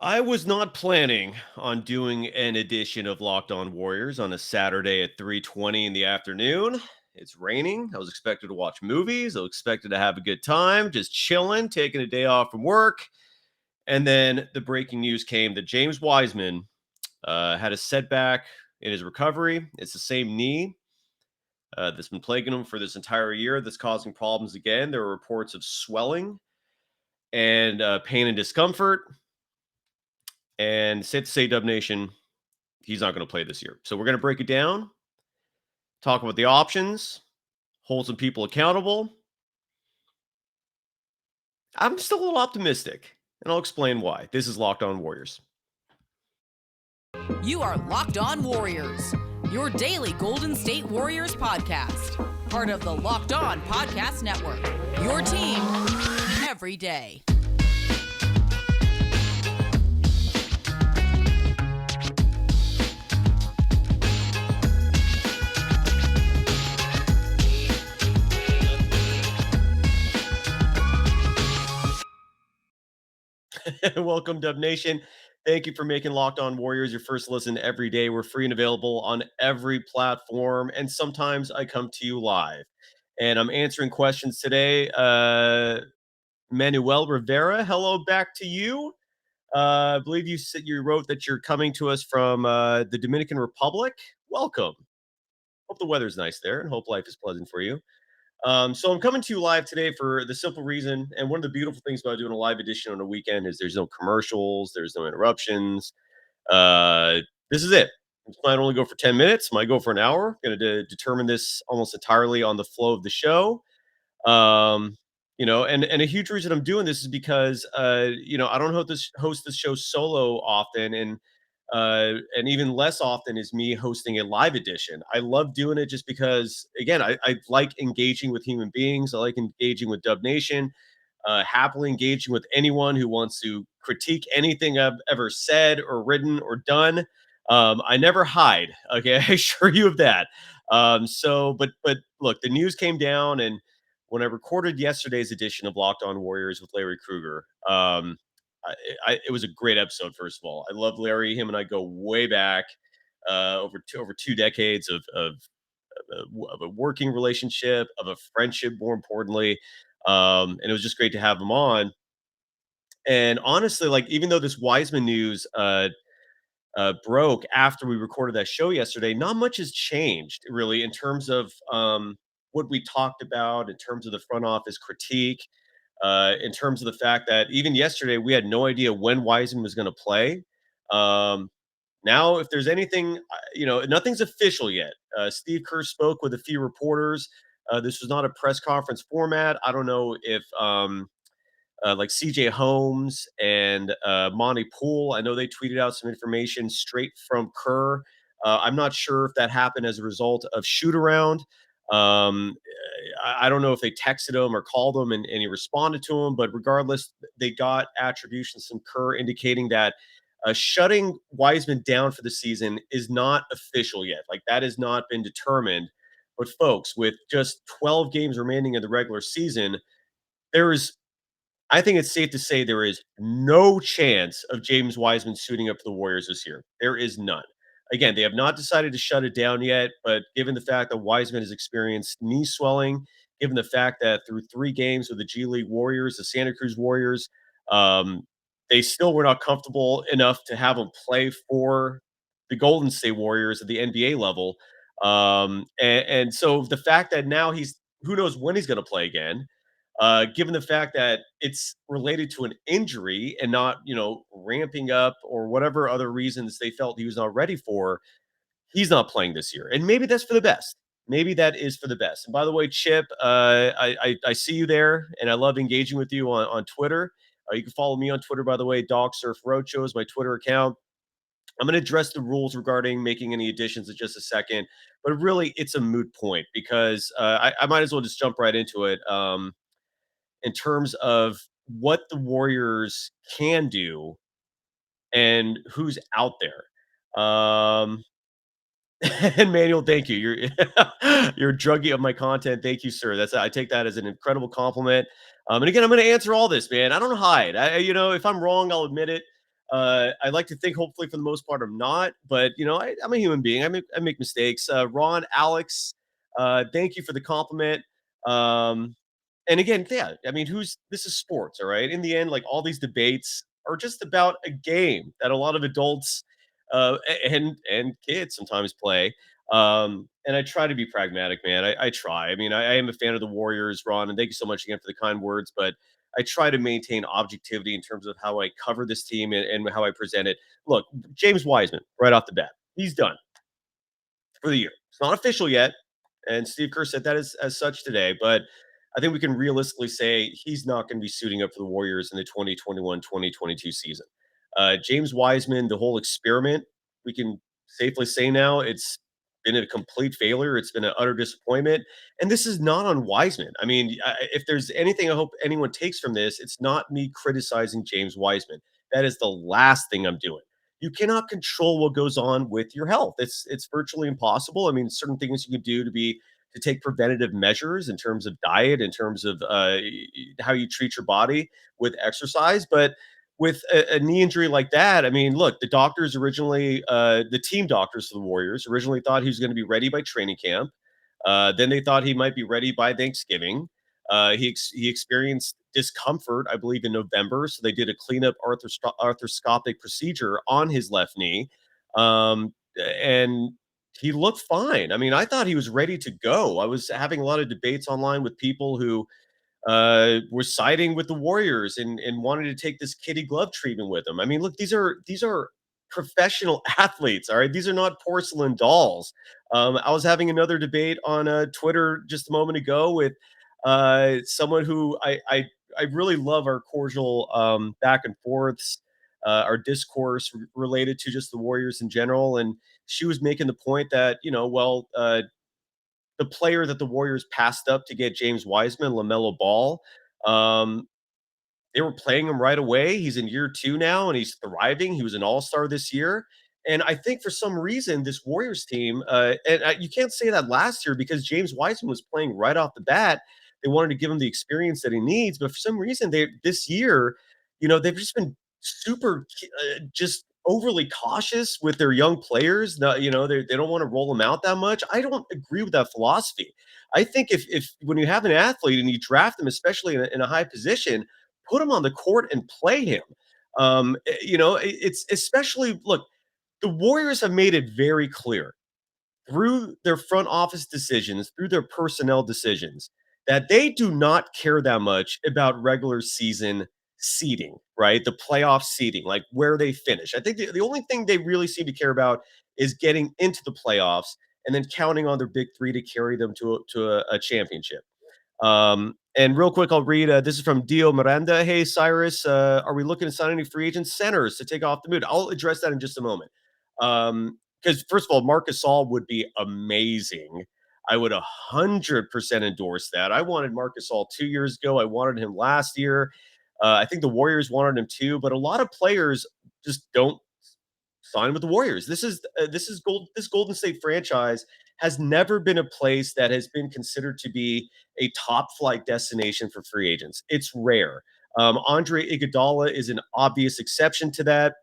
I was not planning on doing an edition of Locked On Warriors on a Saturday at 3:20 in the afternoon. It's raining. I was expected to watch movies. I was expected to have a good time, just chilling, taking a day off from work. And then the breaking news came that James Wiseman had a setback in his recovery. It's the same knee that's been plaguing him for this entire year that's causing problems again. There were reports of swelling and pain and discomfort. And safe to say, Dub Nation, he's not going to play this year. So we're going to break it down, talk about the options, hold some people accountable. I'm still a little optimistic, and I'll explain why. This is Locked On Warriors. You are Locked On Warriors, your daily Golden State Warriors podcast. Part of the Locked On Podcast Network, your team every day. Welcome, Dub Nation. Thank you for making Locked On Warriors your first listen every day. We're free and available on every platform, and sometimes I come to you live. And I'm answering questions today. Manuel Rivera, hello back to you. I believe you wrote that you're coming to us from the Dominican Republic. Welcome. Hope the weather's nice there, and hope life is pleasant for you. So I'm coming to you live today for the simple reason, and one of the beautiful things about doing a live edition on a weekend is there's no commercials, there's no interruptions. Uh, this is it. This might only go for 10 minutes, might go for an hour. Going to determine this almost entirely on the flow of the show. Um, and a huge reason I'm doing this is because I don't host this show solo often, and even less often is me hosting a live edition. I love doing it just because, again, I like engaging with human beings. I like engaging with Dub Nation, happily engaging with anyone who wants to critique anything I've ever said or written or done. I never hide. Okay, I assure you of that. But look, the news came down, and when I recorded yesterday's edition of Locked On Warriors with Larry Kruger, it was a great episode. First of all, I love Larry. Him and I go way back, over 2 decades of a working relationship, of a friendship, more importantly. And it was just great to have him on. And honestly, like even though this Wiseman news broke after we recorded that show yesterday, not much has changed really in terms of what we talked about, in terms of the front office critique, in terms of the fact that even yesterday we had no idea when Wiseman was going to play. Um, Now, if there's anything, nothing's official yet. Steve Kerr spoke with a few reporters. This was not a press conference format. I don't know if like CJ Holmes and Monty Poole. I know they tweeted out some information straight from Kerr. I'm not sure if that happened as a result of shoot around. I don't know if they texted him or called him and he responded to him, but regardless, they got attributions from Kerr indicating that shutting Wiseman down for the season is not official yet. Like that has not been determined. But folks, with just 12 games remaining in the regular season, there is I think it's safe to say there is no chance of James Wiseman suiting up for the Warriors this year. There is none. Again, they have not decided to shut it down yet, but given the fact that Wiseman has experienced knee swelling, given the fact that through 3 games with the G League Warriors, the Santa Cruz Warriors, um, they still were not comfortable enough to have him play for the Golden State Warriors at the NBA level. And so the fact that now who knows when he's going to play again, given the fact that it's related to an injury and not, ramping up or whatever other reasons they felt he was not ready for, he's not playing this year. And maybe that's for the best. Maybe that is for the best. And by the way, Chip, I see you there, and I love engaging with you on Twitter. You can follow me on Twitter, by the way. Dog Surf Roadshow is my Twitter account. I'm going to address the rules regarding making any additions in just a second, but really, it's a moot point because I might as well just jump right into it. In terms of what the Warriors can do and who's out there. And Manuel, thank you. You're you're a druggie of my content. Thank you, sir. I take that as an incredible compliment. And again, I'm going to answer all this, man. I don't hide. If I'm wrong, I'll admit it. I like to think, hopefully, for the most part, I'm not. But I'm a human being. I make mistakes. Ron, Alex, thank you for the compliment. Um, and again, yeah, I mean, who's this is sports, all right? In the end, like all these debates are just about a game that a lot of adults and kids sometimes play. And I try to be pragmatic, man. I try. I mean, I am a fan of the Warriors, Ron, and thank you so much again for the kind words. But I try to maintain objectivity in terms of how I cover this team and how I present it. Look, James Wiseman, right off the bat, he's done for the year. It's not official yet, and Steve Kerr said that as such today. But I think we can realistically say he's not going to be suiting up for the Warriors in the 2021-2022 season. James Wiseman, the whole experiment, we can safely say now it's been a complete failure. It's been an utter disappointment. And this is not on Wiseman. I mean, if there's anything I hope anyone takes from this, it's not me criticizing James Wiseman. That is the last thing I'm doing. You cannot control what goes on with your health. It's virtually impossible. I mean, certain things you can do to take preventative measures in terms of diet, in terms of how you treat your body with exercise, but with a knee injury like that, I mean, look, the doctors originally, the team doctors for the Warriors originally thought he was going to be ready by training camp. Then they thought he might be ready by Thanksgiving. He experienced discomfort, I believe, in November, so they did a cleanup arthroscopic procedure on his left knee, and he looked fine. I mean, I thought he was ready to go. I was having a lot of debates online with people who were siding with the Warriors and wanted to take this kitty glove treatment with them. I mean, look, these are professional athletes. All right, these are not porcelain dolls. I was having another debate on Twitter just a moment ago with someone who I really love our cordial back and forths, our discourse related to just the Warriors in general, and she was making the point that well, the player that the Warriors passed up to get James Wiseman, LaMelo Ball. Um, they were playing him right away. He's in year 2 now, and he's thriving. He was an all-star this year. And I think for some reason, this Warriors team, you can't say that last year because James Wiseman was playing right off the bat. They wanted to give him the experience that he needs, but for some reason, they this year, they've just been super, just overly cautious with their young players. They don't want to roll them out that much. I don't agree with that philosophy. I think if when you have an athlete and you draft them, especially in a high position, put him on the court and play him. It's especially look, the Warriors have made it very clear through their front office decisions, through their personnel decisions, that they do not care that much about regular season seeding, right? The playoff seeding, like where they finish. I think the only thing they really seem to care about is getting into the playoffs and then counting on their big three to carry them to a championship. And real quick, I'll read. This is from Dio Miranda. Hey, Cyrus, are we looking to sign any free agent centers to take off the mood? I'll address that in just a moment. Because first of all, Marcus All would be amazing. I would 100% endorse that. I wanted Marcus All 2 years ago. I wanted him last year. I think the Warriors wanted him too, but a lot of players just don't sign with the Warriors. This Golden State franchise has never been a place that has been considered to be a top flight destination for free agents. It's rare. Andre Iguodala is an obvious exception to that.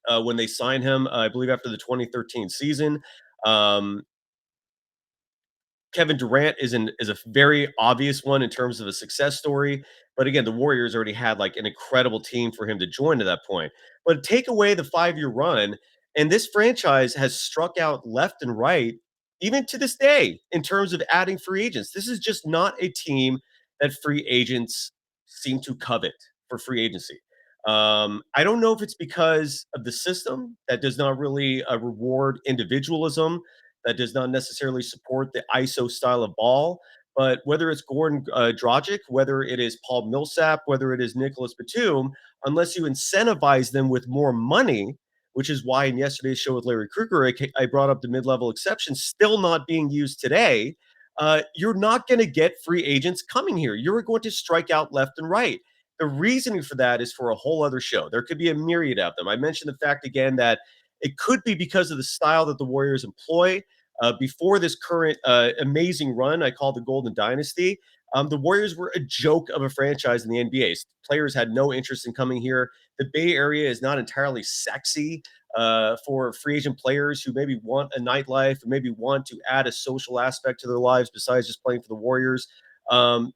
When they signed him, I believe after the 2013 season, um, Kevin Durant is a very obvious one in terms of a success story. But again, the Warriors already had like an incredible team for him to join to that point. But take away the 5-year run, and this franchise has struck out left and right, even to this day, in terms of adding free agents. This is just not a team that free agents seem to covet for free agency. I don't know if it's because of the system that does not really reward individualism, that does not necessarily support the ISO style of ball. But whether it's Gordon Dragic, whether it is Paul Millsap, whether it is Nicholas Batum, unless you incentivize them with more money, which is why in yesterday's show with Larry Krueger, I brought up the mid-level exception still not being used today. You're not going to get free agents coming here. You're going to strike out left and right. The reasoning for that is for a whole other show. There could be a myriad of them. I mentioned the fact again that it could be because of the style that the Warriors employ. Before this current amazing run I call the Golden Dynasty, The Warriors were a joke of a franchise in the NBA. Players had no interest in coming here. The Bay Area is not entirely sexy for free agent players who maybe want a nightlife or maybe want to add a social aspect to their lives besides just playing for the Warriors.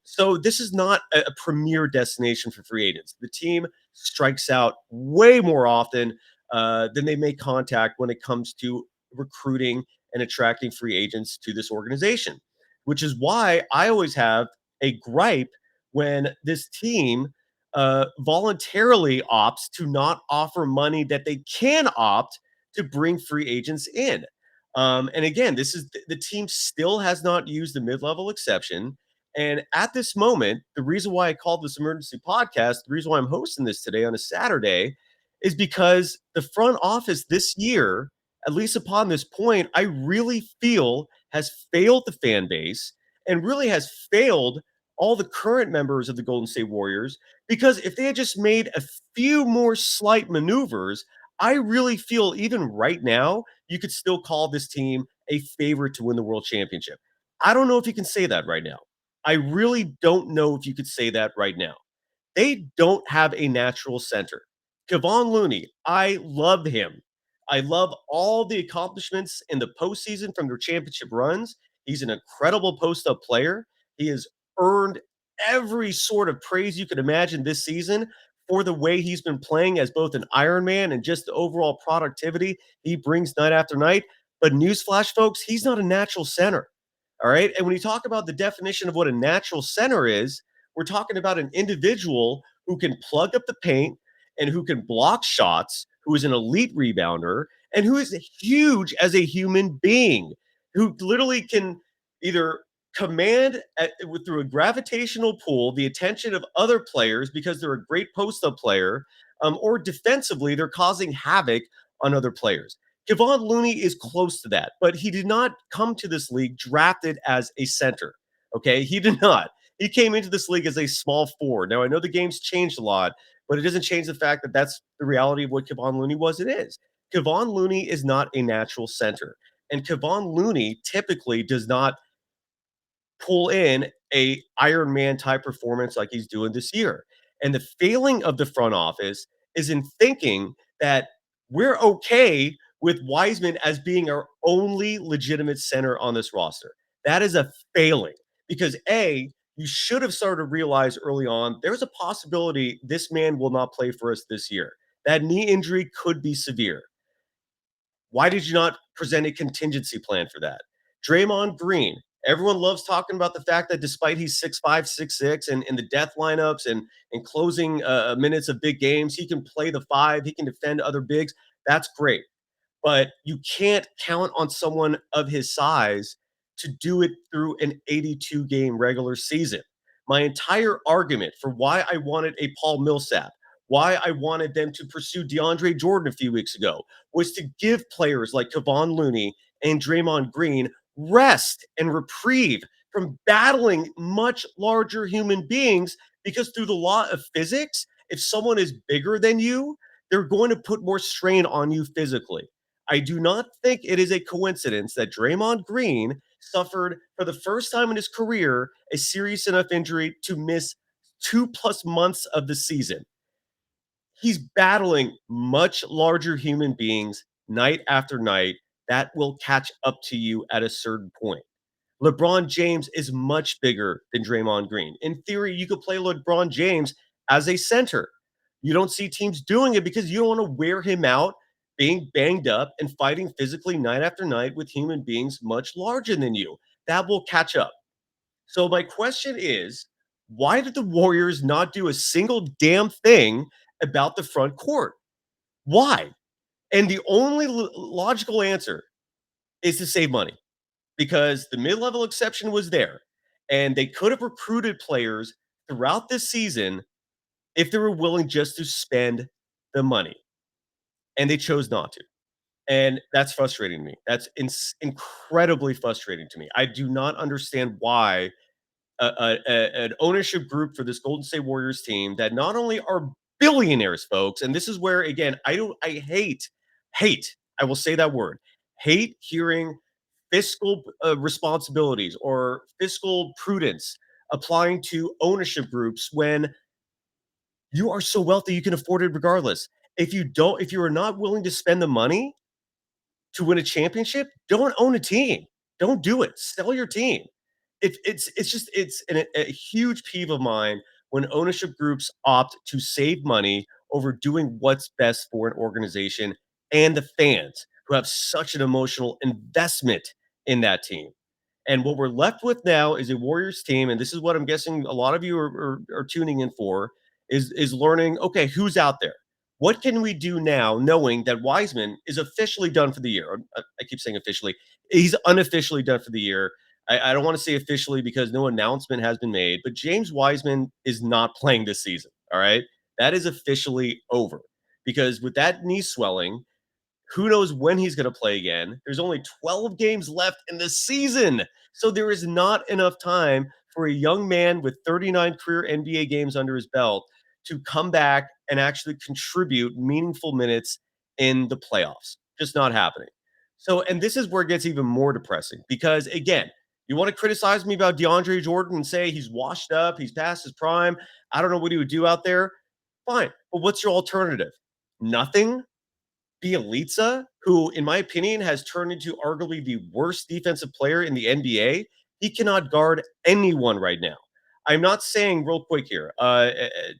So this is not a premier destination for free agents. The team strikes out way more often than they make contact when it comes to recruiting and attracting free agents to this organization, which is why I always have a gripe when this team voluntarily opts to not offer money that they can opt to bring free agents in. And again, this is the team still has not used the mid-level exception. And at this moment, the reason why I called this emergency podcast, the reason why I'm hosting this today on a Saturday, is because the front office this year, at least upon this point, I really feel has failed the fan base and really has failed all the current members of the Golden State Warriors. Because if they had just made a few more slight maneuvers, I really feel even right now, you could still call this team a favorite to win the world championship. I don't know if you can say that right now. I really don't know if you could say that right now. They don't have a natural center. Kevon Looney, I love him. I love all the accomplishments in the postseason from their championship runs. He's an incredible post up player. He has earned every sort of praise you could imagine this season for the way he's been playing as both an Iron Man and just the overall productivity he brings night after night. But newsflash, folks, he's not a natural center. All right. And when you talk about the definition of what a natural center is, we're talking about an individual who can plug up the paint and who can block shots, who is an elite rebounder, and who is huge as a human being, who literally can either command through a gravitational pull the attention of other players because they're a great post up player, or defensively they're causing havoc on other players. Kevon Looney is close to that, but he did not come to this league drafted as a center. Okay, he did not. He came into this league as a small forward. Now I know the game's changed a lot, but it doesn't change the fact that that's the reality of what Kevon Looney was. It is. Kevon Looney is not a natural center, and Kevon Looney typically does not pull in a Iron Man type performance like he's doing this year. And the failing of the front office is in thinking that we're okay with Wiseman as being our only legitimate center on this roster. That is a failing because A, you should have started to realize early on there's a possibility this man will not play for us this year. That knee injury could be severe. Why did you not present a contingency plan for that? Draymond Green. Everyone loves talking about the fact that despite he's 6'5, 6'6, and in the death lineups and closing minutes of big games, he can play the five, he can defend other bigs. That's great. But you can't count on someone of his size to do it through an 82 game regular season. My entire argument for why I wanted a Paul Millsap, why I wanted them to pursue DeAndre Jordan a few weeks ago, was to give players like Kevon Looney and Draymond Green rest and reprieve from battling much larger human beings because through the law of physics, if someone is bigger than you, they're going to put more strain on you physically. I do not think it is a coincidence that Draymond Green suffered for the first time in his career a serious enough injury to miss 2+ months of the season. He's battling much larger human beings night after night that will catch up to you at a certain point. LeBron James is much bigger than Draymond Green. In theory, you could play LeBron James as a center. You don't see teams doing it because you don't want to wear him out being banged up and fighting physically night after night with human beings much larger than you. That will catch up. So, my question is why did the Warriors not do a single damn thing about the front court? Why? And the only logical answer is to save money because the mid-level exception was there, and they could have recruited players throughout this season if they were willing just to spend the money, and they chose not to. And that's frustrating to me. That's incredibly frustrating to me. I do not understand why an ownership group for this Golden State Warriors team that not only are billionaires, folks, and this is where again I hate I will say that word hate hearing fiscal responsibilities or fiscal prudence applying to ownership groups when you are so wealthy you can afford it regardless. If you are not willing to spend the money to win a championship, don't own a team. Don't do it. Sell your team. It's a huge peeve of mine when ownership groups opt to save money over doing what's best for an organization and the fans who have such an emotional investment in that team. And what we're left with now is a Warriors team, and this is what I'm guessing a lot of you are tuning in for, is learning, okay, who's out there? What can we do now, knowing that Wiseman is officially done for the year? I keep saying officially. He's unofficially done for the year. I don't want to say officially because no announcement has been made, but James Wiseman is not playing this season. All right. That is officially over because with that knee swelling, who knows when he's going to play again? There's only 12 games left in the season. So there is not enough time for a young man with 39 career NBA games under his belt to come back and actually contribute meaningful minutes in the playoffs. Just not happening. So, and this is where it gets even more depressing because, again, you want to criticize me about DeAndre Jordan and say he's washed up, he's past his prime. I don't know what he would do out there. Fine. But what's your alternative? Nothing? Bielitsa, who, in my opinion, has turned into arguably the worst defensive player in the NBA, he cannot guard anyone right now. I'm not saying real quick here,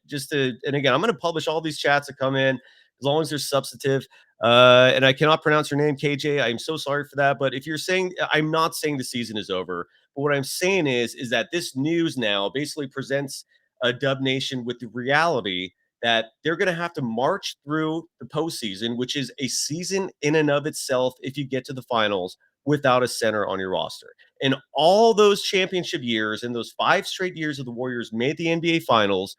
just to, and again, I'm going to publish all these chats that come in as long as they're substantive. And I cannot pronounce your name, KJ. I'm so sorry for that. But if you're saying, I'm not saying the season is over. But what I'm saying is that this news now basically presents Dub Nation with the reality that they're going to have to march through the postseason, which is a season in and of itself if you get to the finals without a center on your roster. In all those championship years and those 5 straight years of the Warriors made the NBA finals,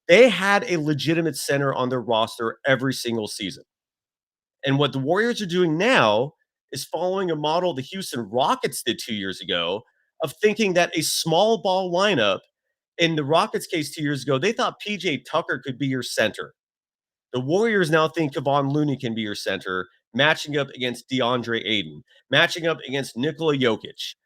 they had a legitimate center on their roster every single season. And what the Warriors are doing now is following a model the Houston Rockets did 2 years ago of thinking that a small ball lineup in the Rockets case 2 years ago, they thought PJ Tucker could be your center. The Warriors now think Kevon Looney can be your center, matching up against DeAndre Ayton, matching up against Nikola Jokic.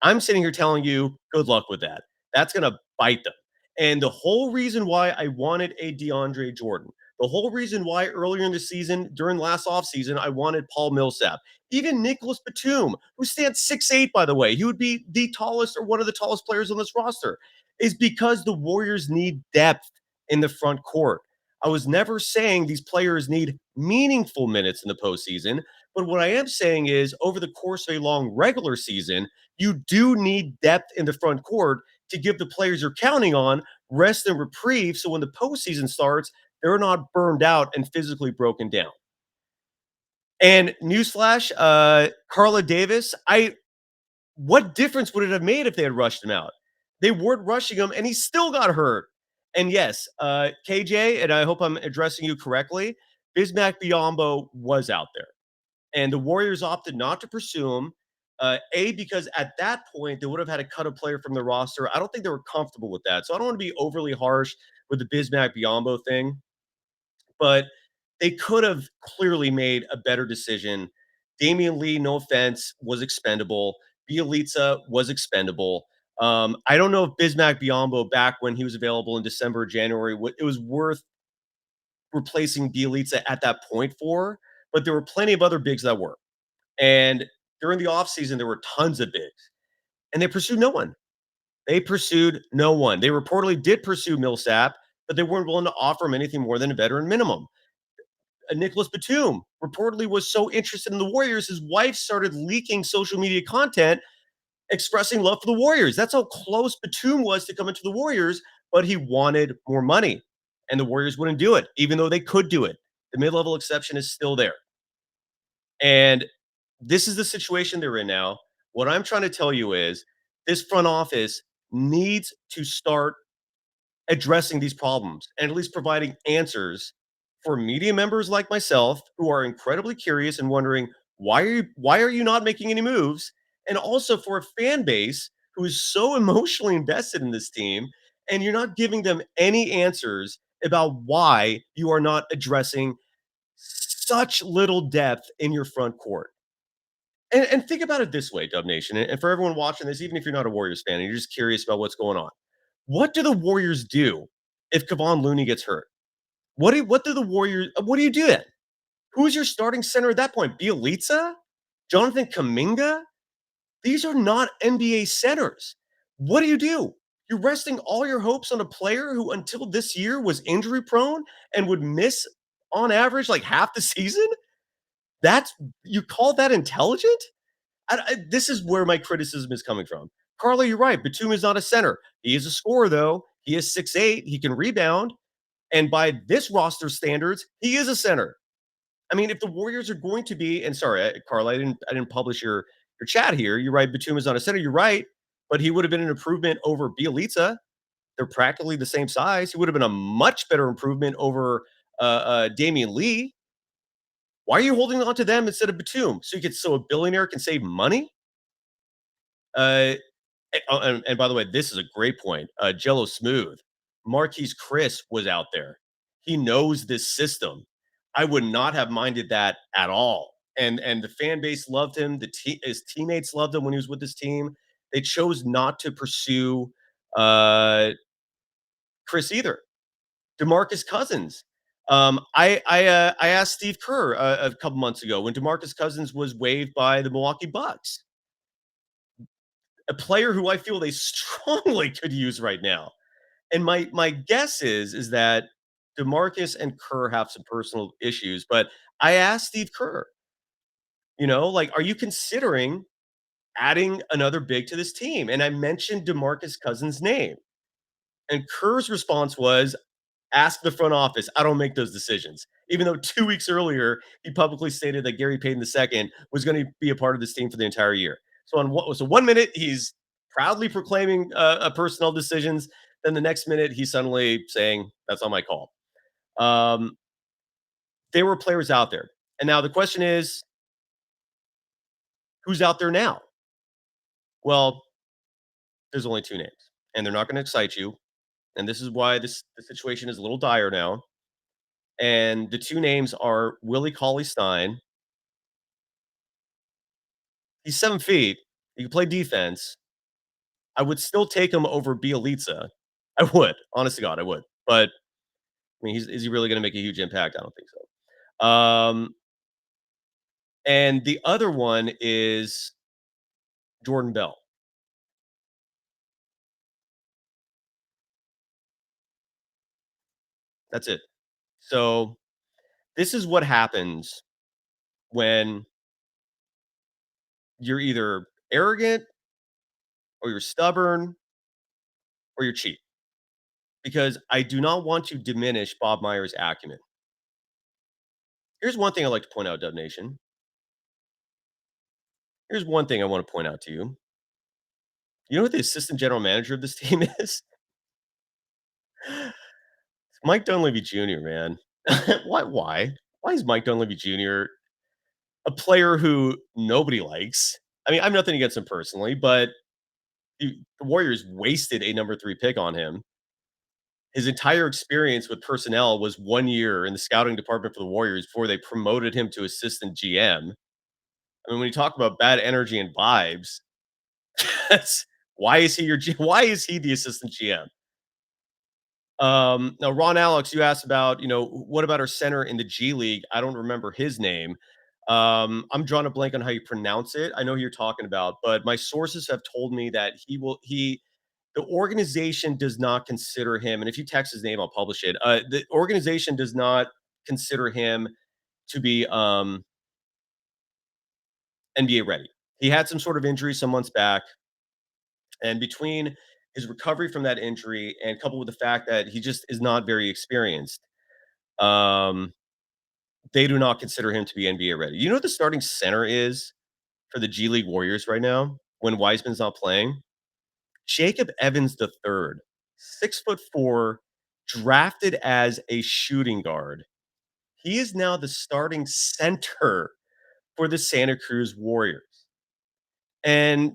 I'm sitting here telling you, good luck with that. That's going to bite them. And the whole reason why I wanted a DeAndre Jordan, the whole reason why earlier in the season, during last offseason, I wanted Paul Millsap, even Nicholas Batum, who stands 6'8", by the way, he would be the tallest or one of the tallest players on this roster, is because the Warriors need depth in the front court. I was never saying these players need meaningful minutes in the postseason, but what I am saying is over the course of a long regular season, you do need depth in the front court to give the players you're counting on rest and reprieve. So when the postseason starts, they're not burned out and physically broken down. And newsflash, Carla Davis, what difference would it have made if they had rushed him out? They weren't rushing him, and he still got hurt. And yes, KJ, and I hope I'm addressing you correctly, Bismack Biyombo was out there, and the Warriors opted not to pursue him. Because at that point they would have had to cut a player from the roster. I don't think they were comfortable with that, so I don't want to be overly harsh with the Bismack Biyombo thing, but they could have clearly made a better decision. Damian Lee, no offense, was expendable. Bielitsa was expendable. I don't know if Bismack Biyombo back when he was available in December, January, it was worth replacing Bielitsa at that point for, but there were plenty of other bigs that were. And during the offseason, there were tons of bigs, and they pursued no one. They pursued no one. They reportedly did pursue Millsap, but they weren't willing to offer him anything more than a veteran minimum. Nicholas Batum reportedly was so interested in the Warriors, his wife started leaking social media content expressing love for the Warriors. That's how close Batum was to coming to the Warriors, but he wanted more money, and the Warriors wouldn't do it, even though they could do it. The mid-level exception is still there. And this is the situation they're in now. What I'm trying to tell you is this front office needs to start addressing these problems and at least providing answers for media members like myself who are incredibly curious and wondering why are you not making any moves, and also for a fan base who is so emotionally invested in this team and you're not giving them any answers about why you are not addressing such little depth in your front court. And think about it this way, Dub Nation, and for everyone watching this, even if you're not a Warriors fan and you're just curious about what's going on, What do the Warriors do if Kevon Looney gets hurt? What do the Warriors what do you do then? Who's your starting center at that point? Bielitsa? Jonathan Kaminga? These are not NBA centers. What do you do? You're resting all your hopes on a player who, until this year, was injury prone and would miss on average like half the season? That's you call that intelligent? This is where my criticism is coming from. Carla, you're right. Batum is not a center. He is a scorer, though. He is 6'8. He can rebound. And by this roster standards, he is a center. I mean, if the Warriors are going to be, and sorry, Carl, I didn't publish your chat here. You're right. Batum is on a center. You're right, but he would have been an improvement over Bielitsa. They're practically the same size. He would have been a much better improvement over Damian Lee. Why are you holding on to them instead of Batum? So a billionaire can save money? Uh, and by the way, this is a great point. Jello Smooth, Marquise Chris was out there. He knows this system. I would not have minded that at all. And the fan base loved him. His teammates loved him when he was with his team. They chose not to pursue uh, Chris either. DeMarcus Cousins. I asked Steve Kerr a couple months ago when DeMarcus Cousins was waived by the Milwaukee Bucks, a player who I feel they strongly could use right now. And my guess is that DeMarcus and Kerr have some personal issues, but I asked Steve Kerr, like, are you considering adding another big to this team? And I mentioned DeMarcus Cousins' name. And Kerr's response was, ask the front office. I don't make those decisions. Even though 2 weeks earlier, he publicly stated that Gary Payton II was going to be a part of this team for the entire year. So 1 minute, he's proudly proclaiming personnel decisions. Then the next minute, he's suddenly saying, that's not my call. There were players out there. And now the question is, who's out there now? Well, there's only two names, and they're not going to excite you. And this is why the situation is a little dire now. And the two names are Willie Cauley-Stein. He's 7 feet. He can play defense. I would still take him over Bielitsa. I would. Honest to God, I would. But I mean, is he really going to make a huge impact? I don't think so. And the other one is Jordan Bell. That's it. So this is what happens when you're either arrogant or you're stubborn or you're cheap. Because I do not want to diminish Bob Meyer's acumen. Here's one thing I'd like to point out, Dub Nation. Here's one thing I want to point out to you. You know what the assistant general manager of this team is? It's Mike Dunleavy Jr., man. Why? Why is Mike Dunleavy Jr. a player who nobody likes? I mean, I have nothing against him personally, but the Warriors wasted a number 3 pick on him. His entire experience with personnel was 1 year in the scouting department for the Warriors before they promoted him to assistant GM. I mean, when you talk about bad energy and vibes, that's why is he the assistant GM? Now Ron Alex, you asked about, what about our center in the G League? I don't remember his name. I'm drawing a blank on how you pronounce it. I know who you're talking about, but my sources have told me that the organization does not consider him, and if you text his name, I'll publish it. The organization does not consider him to be NBA ready. He had some sort of injury some months back, and between his recovery from that injury and coupled with the fact that he just is not very experienced, um, they do not consider him to be NBA ready. You know what the starting center is for the G League Warriors right now when Wiseman's not playing? Jacob Evans III, 6'4", drafted as a shooting guard. He is now the starting center for the Santa Cruz Warriors. And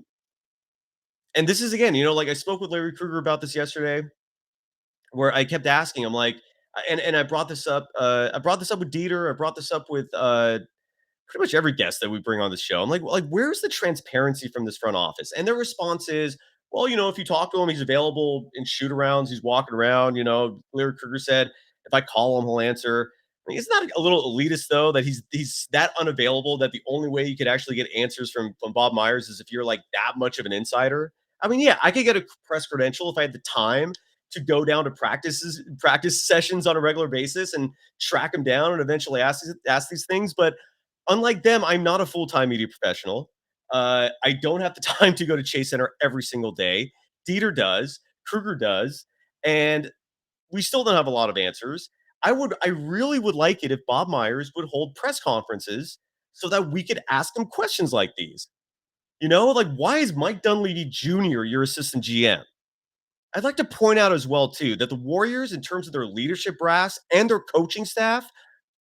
this is again, like I spoke with Larry Krueger about this yesterday, where I kept asking him, like, and I brought this up. I brought this up with Dieter. I brought this up with pretty much every guest that we bring on the show. I'm like, where's the transparency from this front office? And their response is, Well, if you talk to him, he's available in shoot arounds. He's walking around. Larry Krueger said, if I call him, he'll answer. I mean, it's not a little elitist though that he's that unavailable that the only way you could actually get answers from Bob Myers is if you're like that much of an insider. I mean, yeah, I could get a press credential if I had the time to go down to practice sessions on a regular basis and track him down and eventually ask these things. But unlike them, I'm not a full time media professional. I don't have the time to go to Chase Center every single day. Dieter does, Kruger does, and we still don't have a lot of answers. I really would like it if Bob Myers would hold press conferences so that we could ask him questions like these. Like why is Mike Dunleavy Jr. your assistant GM? I'd like to point out as well too that the Warriors, in terms of their leadership brass and their coaching staff,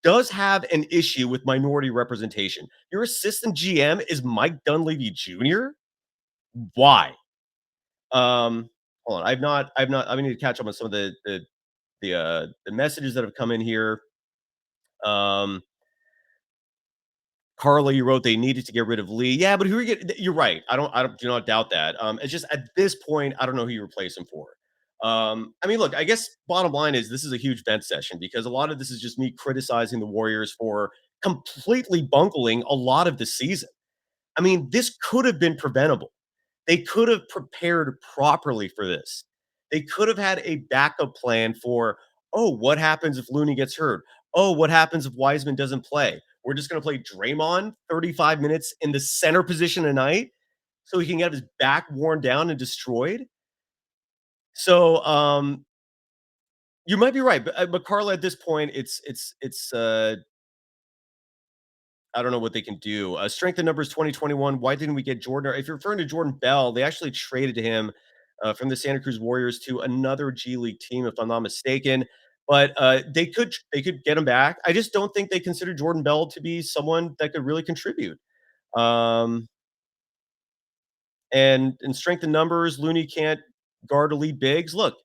does have an issue with minority representation. Your assistant GM is Mike Dunleavy Jr. Why? Hold on. I need to catch up on some of the messages that have come in here. Um, Carla, you wrote they needed to get rid of Lee. Yeah, but you're right. I don't do not doubt that. It's just at this point, I don't know who you replace him for. I mean, look, I guess bottom line is this is a huge vent session because a lot of this is just me criticizing the Warriors for completely bungling a lot of the season. I mean, this could have been preventable. They could have prepared properly for this. They could have had a backup plan for, oh, what happens if Looney gets hurt? Oh, what happens if Wiseman doesn't play? We're just going to play Draymond 35 minutes in the center position tonight so he can get his back worn down and destroyed. So you might be right, but Carla, at this point, it's I don't know what they can do. Strength in numbers 2021. Why didn't we get Jordan? If you're referring to Jordan Bell, they actually traded him from the Santa Cruz Warriors to another G League team, if I'm not mistaken. But they could get him back. I just don't think they consider Jordan Bell to be someone that could really contribute. Um, and in strength in numbers, Looney can't guard elite bigs. Look,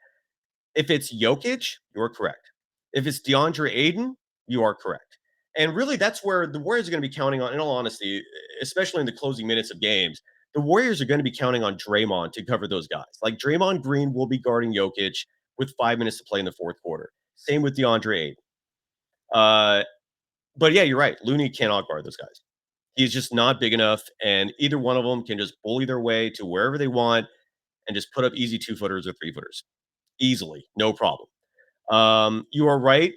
if it's Jokic, you're correct. If it's DeAndre Ayton, you are correct. And really, that's where the Warriors are going to be counting on, in all honesty, especially in the closing minutes of games. The Warriors are going to be counting on Draymond to cover those guys. Like Draymond Green will be guarding Jokic with 5 minutes to play in the fourth quarter. Same with DeAndre Ayton. Uh, but yeah, you're right. Looney cannot guard those guys. He's just not big enough, and either one of them can just bully their way to wherever they want and just put up easy 2 footers or 3 footers easily, no problem. You are right.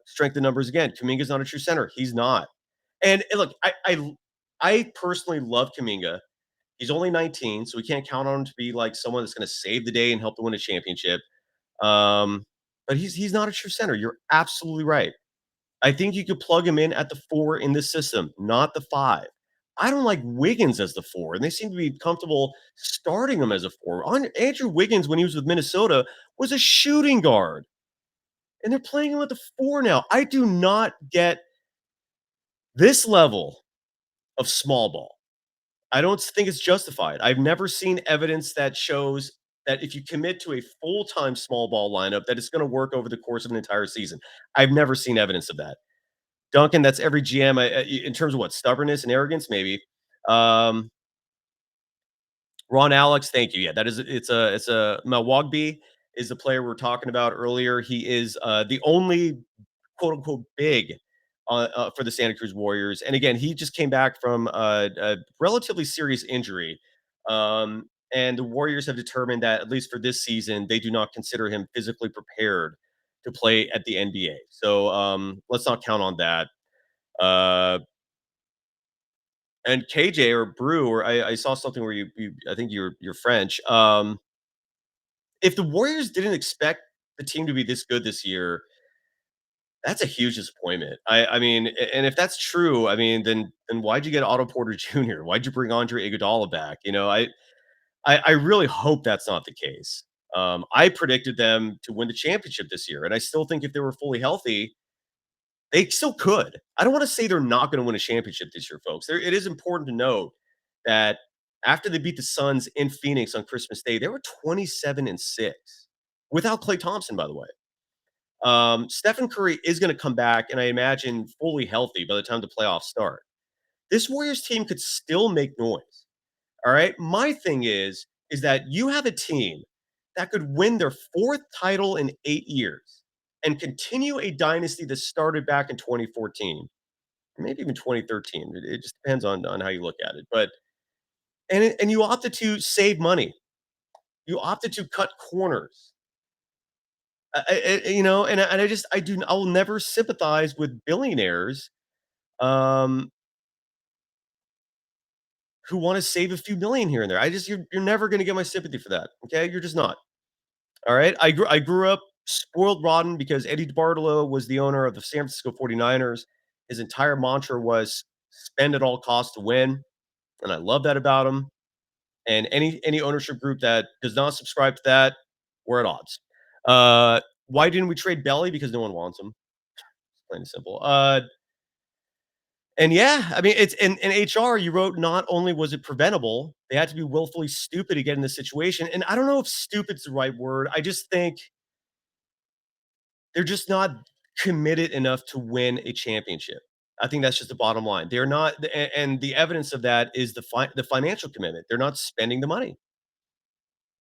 Strength in numbers again. Kaminga's not a true center. He's not. And look, I personally love Kaminga. He's only 19, so we can't count on him to be like someone that's going to save the day and help to win a championship. Um, but he's not a true center. You're absolutely right. I think you could plug him in at the 4 in this system, not the 5. I don't like Wiggins as the 4, and they seem to be comfortable starting him as a 4. Andrew Wiggins, when he was with Minnesota, was a shooting guard, and they're playing him at the 4 now. I do not get this level of small ball. I don't think it's justified. I've never seen evidence that shows that if you commit to a full-time small ball lineup, that it's going to work over the course of an entire season. I've never seen evidence of that. Duncan, that's every GM in terms of what stubbornness and arrogance, maybe. Um, Ron Alex, thank you. Yeah, that is it's a Milwaukee is the player we are talking about earlier. He is the only quote unquote big for the Santa Cruz Warriors, and again, he just came back from a relatively serious injury. And the Warriors have determined that at least for this season, they do not consider him physically prepared to play at the NBA. So let's not count on that. Uh, and KJ or Brew, or I saw something where you I think you're French. If the Warriors didn't expect the team to be this good this year, that's a huge disappointment. I mean, and if that's true, I mean, then why'd you get Otto Porter Jr.? Why'd you bring Andre Iguodala back? I really hope that's not the case. I predicted them to win the championship this year, and I still think if they were fully healthy, they still could. I don't want to say they're not going to win a championship this year, folks. It is important to note that after they beat the Suns in Phoenix on Christmas Day, they were 27-6 without Klay Thompson, by the way. Stephen Curry is going to come back, and I imagine fully healthy by the time the playoffs start. This Warriors team could still make noise. All right. My thing is, is that you have a team that could win their fourth title in 8 years and continue a dynasty that started back in 2014, maybe even 2013. It just depends on how you look at it. But and you opted to save money. You opted to cut corners. And I just I will never sympathize with billionaires um who want to save a few million here and there. You're never going to get my sympathy for that. Okay, you're just not. All right. I grew up spoiled rotten because Eddie DeBartolo was the owner of the San Francisco 49ers. His entire mantra was spend at all costs to win. And I love that about him. And any ownership group that does not subscribe to that, we're at odds. Why didn't we trade Belly? Because no one wants him. Plain and simple. And yeah, I mean, it's in HR, you wrote not only was it preventable, they had to be willfully stupid to get in this situation. And I don't know if stupid's the right word. I just think they're just not committed enough to win a championship. I think that's just the bottom line. They're not, and the evidence of that is the financial commitment. They're not spending the money.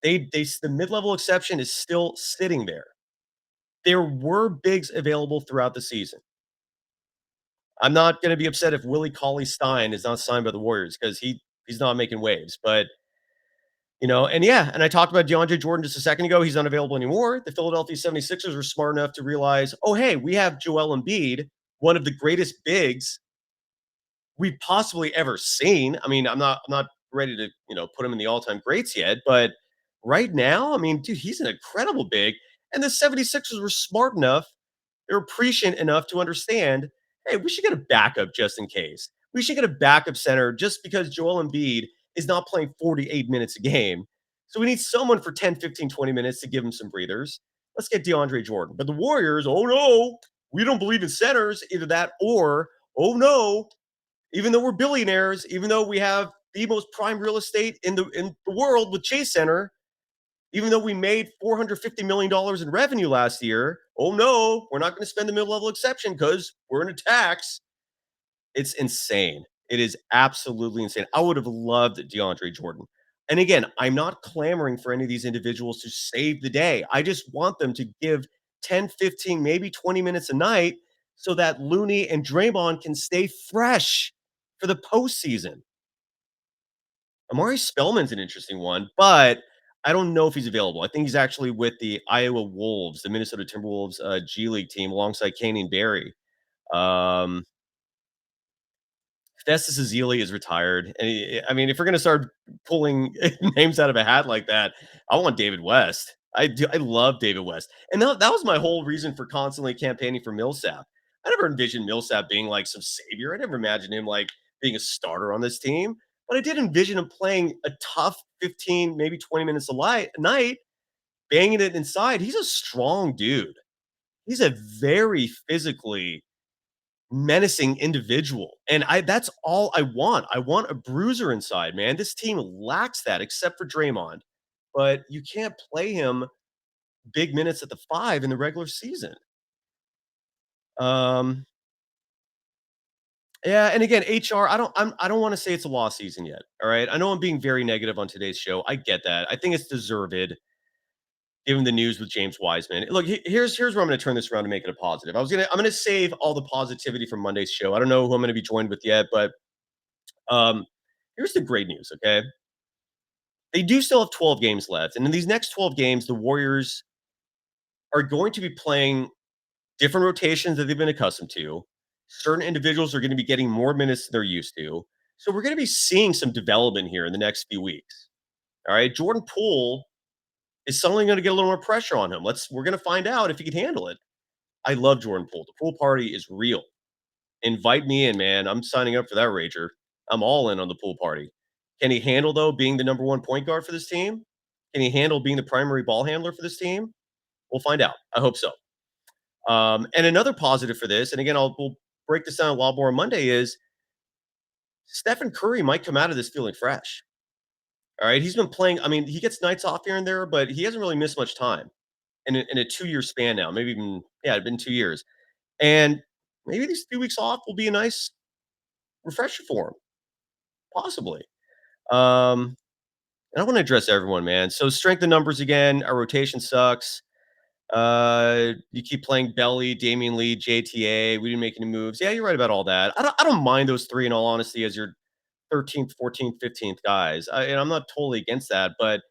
The mid level exception is still sitting there. There were bigs available throughout the season. I'm not going to be upset if Willie Cauley Stein is not signed by the Warriors because he's not making waves. But and yeah, and I talked about DeAndre Jordan just a second ago. He's not available anymore. The Philadelphia 76ers were smart enough to realize, oh, hey, we have Joel Embiid, one of the greatest bigs we've possibly ever seen. I mean, I'm not ready to, put him in the all-time greats yet, but right now, I mean, dude, he's an incredible big. And the 76ers were smart enough, they're prescient enough to understand, hey, we should get a backup just in case. We should get a backup center just because Joel Embiid is not playing 48 minutes a game. So we need someone for 10, 15, 20 minutes to give him some breathers. Let's get DeAndre Jordan. But the Warriors, oh no, we don't believe in centers. Either that or, oh no, even though we're billionaires, even though we have the most prime real estate in the world with Chase Center, even though we made $450 million in revenue last year, oh no, we're not going to spend the mid-level exception because we're in a tax. It's insane. It is absolutely insane. I would have loved DeAndre Jordan. And again, I'm not clamoring for any of these individuals to save the day. I just want them to give 10, 15, maybe 20 minutes a night so that Looney and Draymond can stay fresh for the postseason. Amari Spellman's an interesting one, but I don't know if he's available. I think he's actually with the Iowa Wolves, the Minnesota Timberwolves G League team, alongside Canyon Barry. Um, Festus Ezeli is retired, and I mean, if we're gonna start pulling names out of a hat like that, I want David West. I do. I love David West, and that was my whole reason for constantly campaigning for Millsap. I never envisioned Millsap being like some savior. I never imagined him like being a starter on this team, but I did envision him playing a tough 15, maybe 20 minutes a night, banging it inside. He's a strong dude. He's a very physically menacing individual. And that's all I want. I want a bruiser inside, man. This team lacks that except for Draymond. But you can't play him big minutes at the 5 in the regular season. Um yeah, and again, HR, I don't want to say it's a lost season yet. All right. I know I'm being very negative on today's show. I get that. I think it's deserved given the news with James Wiseman. Look, here's where I'm going to turn this around to make it a positive. I'm going to save all the positivity from Monday's show. I don't know who I'm going to be joined with yet, but Um, here's the great news, okay? They do still have 12 games left. And in these next 12 games, the Warriors are going to be playing different rotations that they've been accustomed to. Certain individuals are going to be getting more minutes than they're used to. So we're going to be seeing some development here in the next few weeks. All right. Jordan Poole is suddenly going to get a little more pressure on him. We're going to find out if he can handle it. I love Jordan Poole. The pool party is real. Invite me in, man. I'm signing up for that rager. I'm all in on the pool party. Can he handle, though, being the number one point guard for this team? Can he handle being the primary ball handler for this team? We'll find out. I hope so. And another positive for this, and again, we'll break this down a lot more on Monday, is Stephen Curry might come out of this feeling fresh. All right. He's been playing. I mean, he gets nights off here and there, but he hasn't really missed much time in a 2 year span now. Maybe even, yeah, it's been 2 years. And maybe these few weeks off will be a nice refresher for him, possibly. Um, And I want to address everyone, man. So strength in numbers again. Our rotation sucks. You keep playing Belly, Damian Lee, JTA. We didn't make any moves. Yeah, you're right about all that. I don't mind those three in all honesty as your 13th, 14th, 15th guys. And I'm not totally against that, but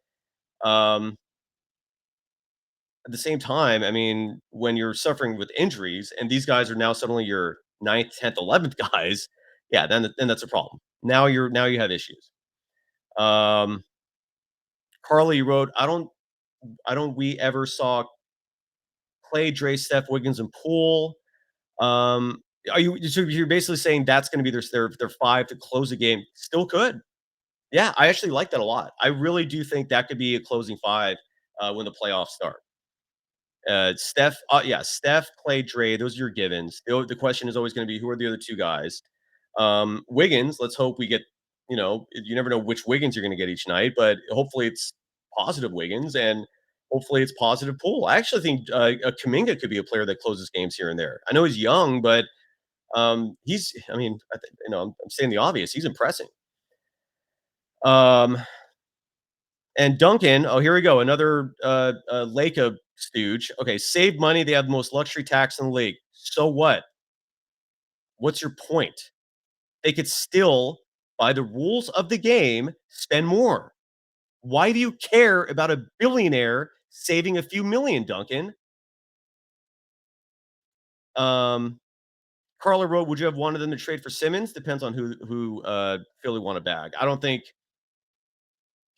um, at the same time, I mean, when you're suffering with injuries and these guys are now suddenly your ninth, 10th, 11th guys, yeah, then that's a problem. Now you have issues. Um, Carly wrote, I don't we ever saw Clay, Dre, Steph, Wiggins, and Poole. Um, are you so you're basically saying that's going to be their five to close a game? Still could. Yeah, I actually like that a lot. I really do think that could be a closing five when the playoffs start. Steph, Clay, Dre, those are your givens. The question is always going to be who are the other two guys. Wiggins, let's hope we get. You never know which Wiggins you're going to get each night, but hopefully it's positive Wiggins and hopefully it's positive Pool. I actually think Kaminga could be a player that closes games here and there. I know he's young, but he's. I mean, I'm saying the obvious. He's impressing. Um, and Duncan, oh, here we go. Another Laker stooge. Okay, save money. They have the most luxury tax in the league. So what? What's your point? They could still, by the rules of the game, spend more. Why do you care about a billionaire saving a few million, Duncan? Um, Carla wrote, would you have wanted them to trade for Simmons? Depends on who Philly want to bag. I don't think,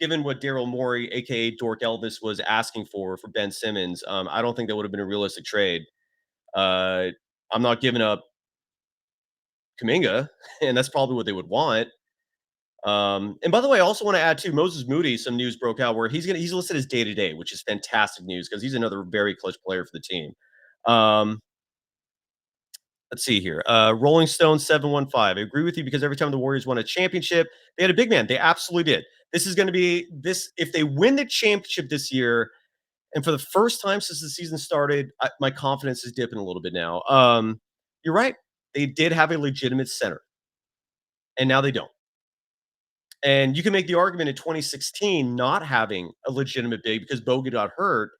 given what Daryl Morey, aka Dork Elvis, was asking for Ben Simmons, I don't think that would have been a realistic trade. Uh, I'm not giving up Kaminga, and that's probably what they would want. And by the way, I also want to add too, Moses Moody. Some news broke out where he's listed as day to day, which is fantastic news because he's another very clutch player for the team. Um, let's see here. Rolling Stone 715. I agree with you because every time the Warriors won a championship, they had a big man. They absolutely did. This is going to be this if they win the championship this year, and for the first time since the season started, my confidence is dipping a little bit now. You're right. They did have a legitimate center, and now they don't. And you can make the argument in 2016 not having a legitimate big because Bogut got hurt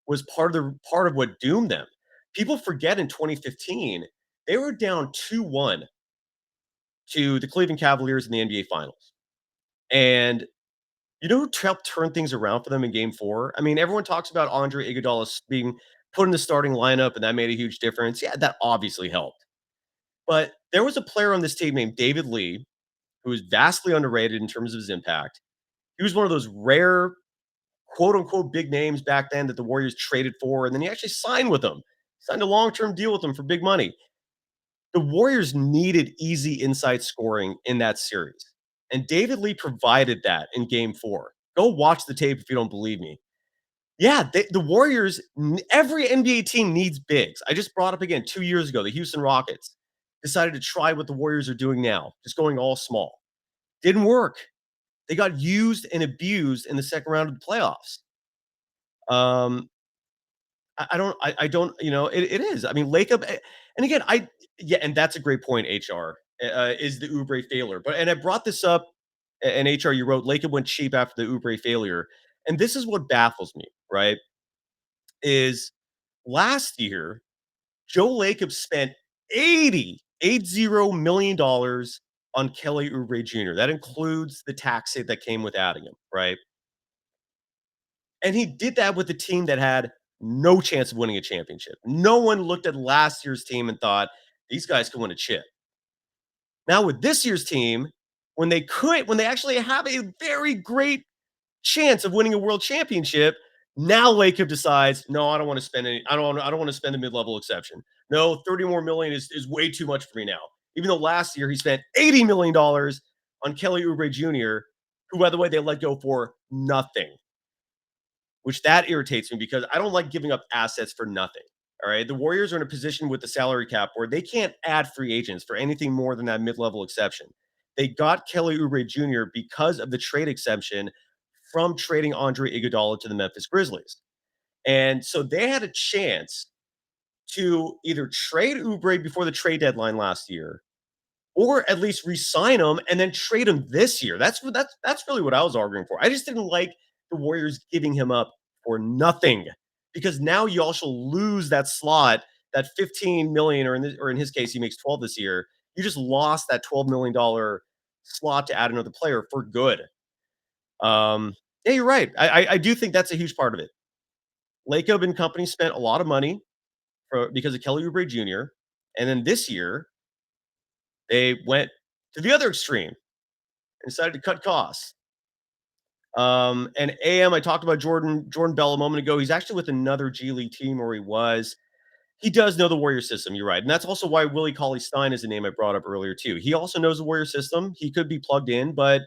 was part of what doomed them. People forget in 2015 they were down 2-1 to the Cleveland Cavaliers in the NBA Finals, and you know who helped turn things around for them in Game 4? I mean, everyone talks about Andre Iguodala being put in the starting lineup, and that made a huge difference. Yeah, that obviously helped. But there was a player on this team named David Lee who was vastly underrated in terms of his impact. He was one of those rare quote unquote big names back then that the Warriors traded for, and then he actually signed with them, signed a long term deal with them for big money. The Warriors needed easy inside scoring in that series, and David Lee provided that in Game 4. Go watch the tape if you don't believe me. Yeah, the Warriors, every NBA team needs bigs. I just brought up again 2 years ago, the Houston Rockets decided to try what the Warriors are doing now, just going all small. Didn't work. They got used and abused in the second round of the playoffs. Um, I don't, it is. I mean, Lacob, and again, yeah, and that's a great point. HR is the Oubre failure, and I brought this up, and HR, you wrote Lacob went cheap after the Oubre failure, and this is what baffles me, right? Is last year Joe Lacob spent 80 million dollars on Kelly Oubre Jr. That includes the tax hit that came with adding him, right? And he did that with a team that had no chance of winning a championship. No one looked at last year's team and thought these guys could win a chip. Now with this year's team, when they actually have a very great chance of winning a world championship, now Lacob decides, no, I don't want to spend any, I don't want to spend a mid-level exception. No, 30 more million is way too much for me now. Even though last year he spent $80 million on Kelly Oubre Jr., who, by the way, they let go for nothing, which that irritates me because I don't like giving up assets for nothing. All right. The Warriors are in a position with the salary cap where they can't add free agents for anything more than that mid level exception. They got Kelly Oubre Jr. because of the trade exception from trading Andre Iguodala to the Memphis Grizzlies. And so they had a chance to either trade Oubre before the trade deadline last year or at least re-sign him and then trade him this year. That's really what I was arguing for. I just didn't like the Warriors giving him up for nothing because now you also lose that slot, that 15 million, or in his case, he makes 12 this year. You just lost that $12 million slot to add another player for good. Yeah, you're right. I do think that's a huge part of it. Lacob and company spent a lot of money because of Kelly Oubre Jr. And then this year, they went to the other extreme and decided to cut costs. And AM, I talked about Jordan Bell a moment ago. He's actually with another G League team, or he was. He does know the Warrior system. You're right, and that's also why Willie Cauley Stein is a name I brought up earlier too. He also knows the Warrior system. He could be plugged in, but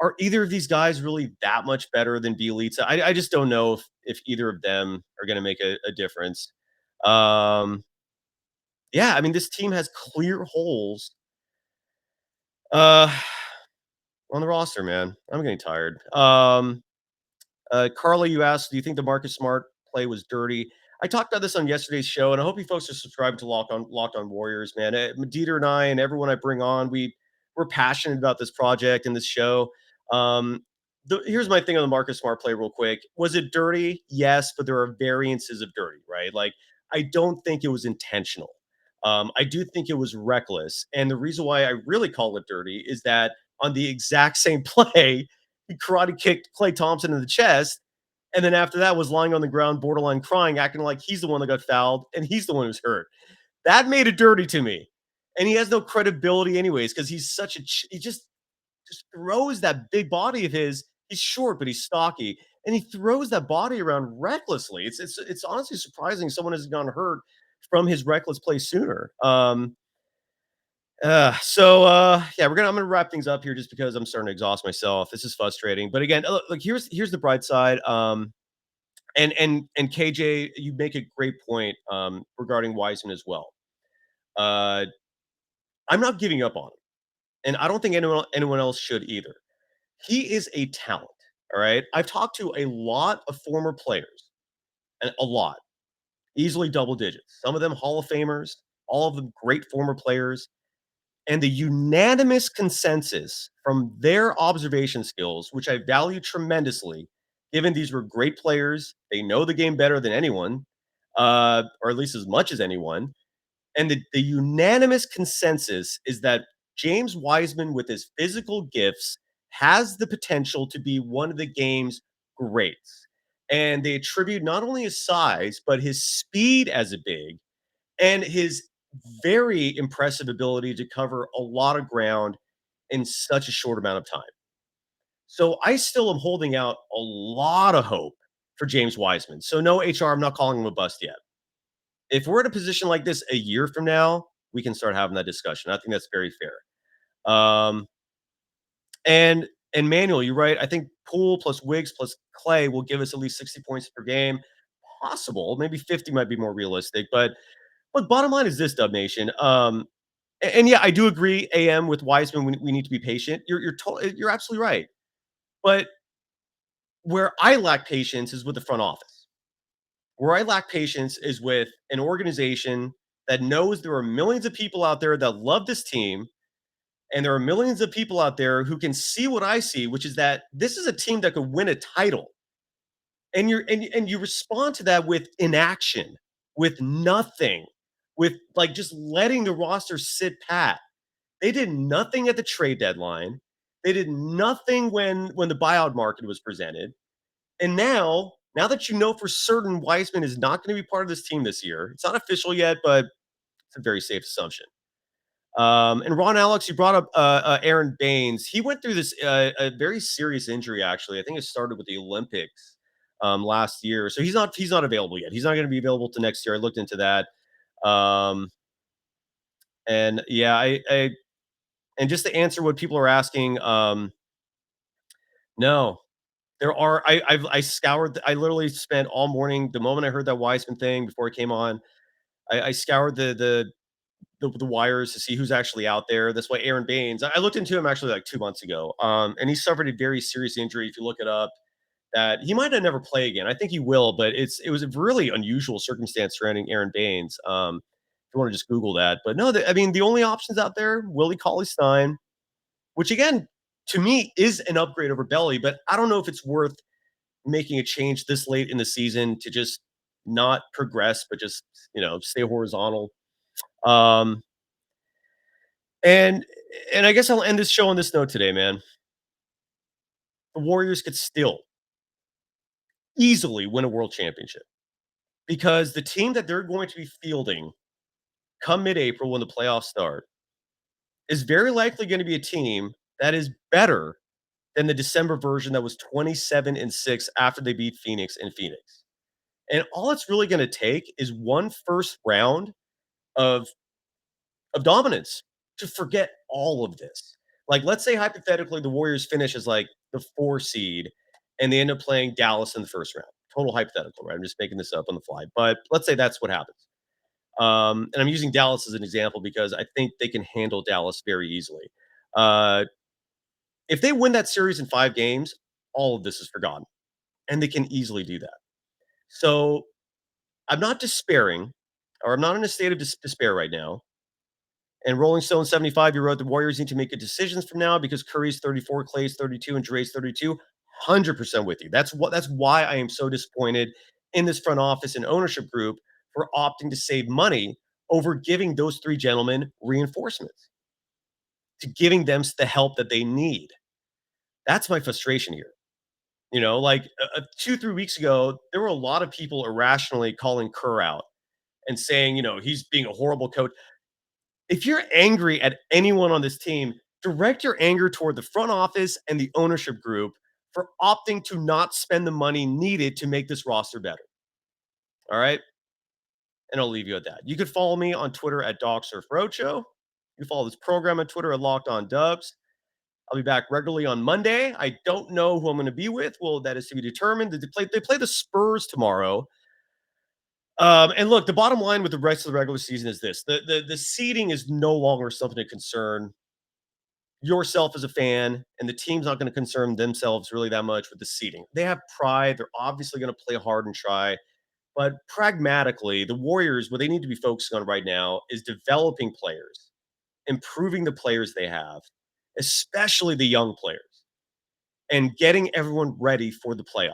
are either of these guys really that much better than Bielitsa? I just don't know if either of them are going to make a difference. Um, yeah, I mean, this team has clear holes uh, on the roster, man. I'm getting tired. Carla, you asked, do you think the Marcus Smart play was dirty? I talked about this on yesterday's show, and I hope you folks are subscribed to Locked On Warriors, man. Dieter and I and everyone I bring on, we're passionate about this project and this show. Um, Here's my thing on the Marcus Smart play, real quick. Was it dirty? Yes, but there are variances of dirty, right? Like, I don't think it was intentional. I do think it was reckless, and the reason why I really call it dirty is that on the exact same play, he karate kicked Clay Thompson in the chest. And then after that was lying on the ground, borderline crying, acting like he's the one that got fouled and he's the one who's hurt. That made it dirty to me. And he has no credibility anyways, because he's such a he just throws that big body of his. He's short, but he's stocky. And he throws that body around recklessly. It's honestly surprising someone has gotten hurt from his reckless play sooner. Yeah, I'm gonna wrap things up here just because I'm starting to exhaust myself. This is frustrating. But again, look, here's the bright side. And KJ, you make a great point regarding Wiseman as well. Uh, I'm not giving up on him, and I don't think anyone else should either. He is a talent. All right. I've talked to a lot of former players, and a lot, easily double digits. Some of them Hall of Famers, all of them great former players. And the unanimous consensus from their observation skills, which I value tremendously, given these were great players, they know the game better than anyone, or at least as much as anyone. And the unanimous consensus is that James Wiseman, with his physical gifts, has the potential to be one of the game's greats. And they attribute not only his size, but his speed as a big and his very impressive ability to cover a lot of ground in such a short amount of time. So I still am holding out a lot of hope for James Wiseman. So no HR, I'm not calling him a bust yet. If we're in a position like this a year from now, we can start having that discussion. I think that's very fair. Um, and Manuel, you're right. I think Poole plus Wiggs plus Clay will give us at least 60 points per game. Possible, maybe 50 might be more realistic, but bottom line is this, Dub Nation. And yeah, I do agree. AM with Wiseman, we need to be patient. You're absolutely right. But where I lack patience is with the front office. Where I lack patience is with an organization that knows there are millions of people out there that love this team, and there are millions of people out there who can see what I see, which is that this is a team that could win a title. And you respond to that with inaction, with nothing, with like just letting the roster sit pat. They did nothing at the trade deadline. They did nothing when the buyout market was presented. And now that you know for certain Wiseman is not going to be part of this team this year, it's not official yet, but it's a very safe assumption. And Ron Alex, you brought up Aaron Baines. He went through this a very serious injury. Actually, I think it started with the Olympics last year, so he's not available yet. He's not going to be available to next year. I looked into that, um, and yeah, I and just to answer what people are asking, no, there are. I scoured. I literally spent all morning. The moment I heard that Wiseman thing before it came on, I scoured the wires to see who's actually out there. That's why Aaron Baines. I looked into him actually like 2 months ago, and he suffered a very serious injury. If you look it up, that he might have never play again. I think he will, but it was a really unusual circumstance surrounding Aaron Baines. you want to just Google that. But no, I mean, the only options out there, Willie Cauley-Stein, which again, to me, is an upgrade over Belly, but I don't know if it's worth making a change this late in the season to just not progress, but just, stay horizontal. Um, and and I guess I'll end this show on this note today, man. The Warriors could still easily win a world championship because the team that they're going to be fielding come mid-April when the playoffs start is very likely going to be a team that is better than the December version that was 27-6 after they beat Phoenix in Phoenix. And all it's really going to take is one first round of dominance to forget all of this. Like, let's say hypothetically the Warriors finish as like the 4 seed and they end up playing Dallas in the first round. Total hypothetical, right? I'm just making this up on the fly. But let's say that's what happens. And I'm using Dallas as an example because I think they can handle Dallas very easily. Uh, if they win that series in 5 games, all of this is forgotten, and they can easily do that. So I'm not despairing, or I'm not in a state of despair right now. And Rolling Stone 75, you wrote the Warriors need to make good decisions from now because Curry's 34, Clay's 32, and Dre's 32. 100% with you. That's why I am so disappointed in this front office and ownership group for opting to save money over giving those 3 gentlemen reinforcements, to giving them the help that they need. That's my frustration here. Like 2, 3 weeks ago, there were a lot of people irrationally calling Kerr out and saying, he's being a horrible coach. If you're angry at anyone on this team, direct your anger toward the front office and the ownership group for opting to not spend the money needed to make this roster better. All right. And I'll leave you at that. You could follow me on Twitter at DogSurfRoadshow. You can follow this program on Twitter at Locked On Dubs. I'll be back regularly on Monday. I don't know who I'm going to be with. Well, that is to be determined. They play the Spurs tomorrow. And look, the bottom line with the rest of the regular season is this: the seeding is no longer something to concern yourself as a fan, and the team's not going to concern themselves really that much with the seeding. They have pride. They're obviously going to play hard and try. But pragmatically, the Warriors, what they need to be focusing on right now is developing players, improving the players they have, especially the young players, and getting everyone ready for the playoffs.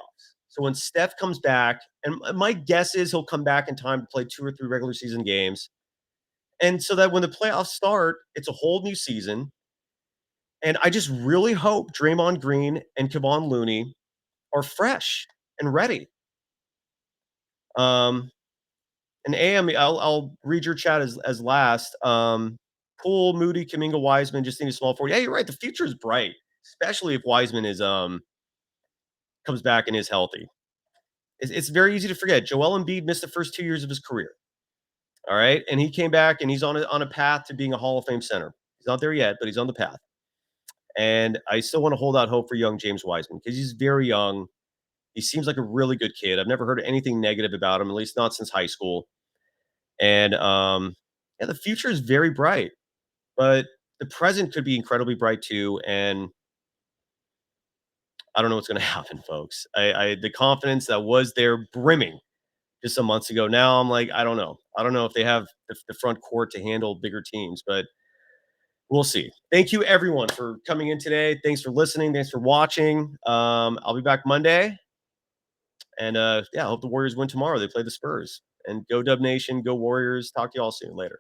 So when Steph comes back, and my guess is he'll come back in time to play 2 or 3 regular season games. And so that when the playoffs start, it's a whole new season. And I just really hope Draymond Green and Kevon Looney are fresh and ready. Um, and AM, I'll read your chat as last. Poole, Moody, Kuminga, Wiseman just need a small forward. Yeah, you're right. The future is bright, especially if Wiseman is comes back and is healthy. It's very easy to forget. Joel Embiid missed the first 2 years of his career. All right, and he came back and he's on a path to being a Hall of Fame center. He's not there yet, but he's on the path. And I still want to hold out hope for young James Wiseman because he's very young. He seems like a really good kid. I've never heard anything negative about him, at least not since high school. And yeah, the future is very bright, but the present could be incredibly bright too. And I don't know what's going to happen, folks. The confidence that was there brimming just some months ago. Now I'm like, I don't know. I don't know if they have the front court to handle bigger teams, but we'll see. Thank you, everyone, for coming in today. Thanks for listening. Thanks for watching. I'll be back Monday. And yeah, I hope the Warriors win tomorrow. They play the Spurs. And go Dub Nation, go Warriors. Talk to you all soon. Later.